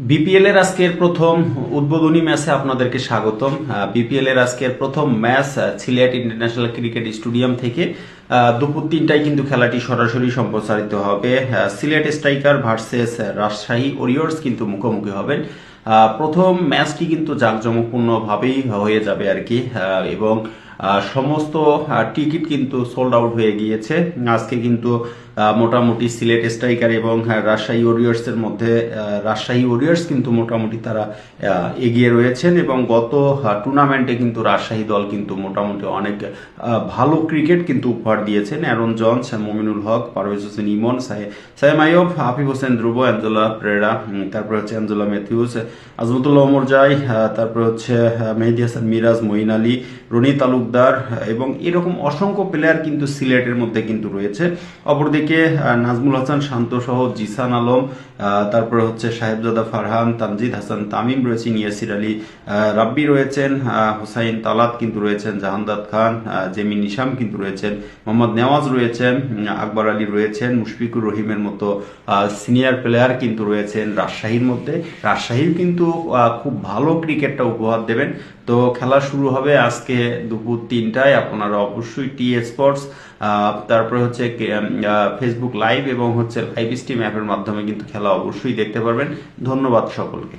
BPL এর আজকের প্রথম উদ্বোধনী ম্যাচে আপনাদেরকে স্বাগতম। বিপিএল এর আজকের প্রথম match Sylhet international cricket stadium থেকে দুপুর 3টায় কিন্তু খেলাটি সরাসরি সম্প্রচারিত হবে। সিলেট স্ট্রাইকার ভার্সেস রাজশাহী ওরিয়র্স কিন্তু মুখোমুখি হবেন। প্রথম ম্যাচটি কিন্তু জাঁকজমকপূর্ণভাবেই হয়ে যাবে আর কি, এবং সমস্ত টিকিট কিন্তু সোল্ড আউট হয়ে গিয়েছে। আজকে কিন্তু মোটামুটি সিলেট স্ট্রাইকার এবং রাজশাহী ওরিয়র্সের মধ্যে রাজশাহী ওরিয়র্স কিন্তু মোটামুটি তারা এগিয়ে রয়েছেন, এবং গত টুর্নামেন্টে কিন্তু রাজশাহী দল কিন্তু মোটামুটি অনেক ভালো ক্রিকেট কিন্তু উপহার দিয়েছেন। অ্যারন জন্স, মমিনুল হক, পারভেজ হোসেন ইমন, সাইম আইয়ুব, হাফিজ হোসেন ধ্রুব, অ্যাঞ্জেলা পেরেরা, তারপর হচ্ছে অ্যাঞ্জেলা ম্যাথিউস, আজমতুল্লাহ ওমর জাই, তারপর হচ্ছে মেহেদী হাসান মিরাজ, মঈন আলী, রনি তালুকদার, এবং এরকম অসংখ্য প্লেয়ার কিন্তু সিলেটের মধ্যে কিন্তু রয়েছে। অপরদিকে নাজমুল হাসান শান্ত সহ জিসান আলম, তারপরে হচ্ছে সাহেবজাদা ফারহান, তানজিদ হাসান তামিম রয়েছেন, ইয়াসির আলী রাব্বি রয়েছেন, হুসাইন তালাত কিন্তু রয়েছেন, জাহানদাদ খান, জেমি নিশাম কিন্তু রয়েছেন, মোহাম্মদ নেওয়াজ রয়েছেন, আকবর আলী রয়েছেন, মুশফিকুর রহিমের মতো সিনিয়র প্লেয়ার কিন্তু রয়েছেন রাজশাহীর মধ্যে। রাজশাহীর কিন্তু খুব ভালো ক্রিকেটটা উপহার দেবেন। তো খেলা শুরু হবে আজকে দুপুর 3টায়। আপনারা অবশ্যই টি স্পোর্টস, তারপরে হচ্ছে ফেসবুক লাইভ এবং হচ্ছে লাইভ স্ট্রিম অ্যাপের মাধ্যমে কিন্তু খেলা অবশ্যই দেখতে পারবেন। ধন্যবাদ সকলকে।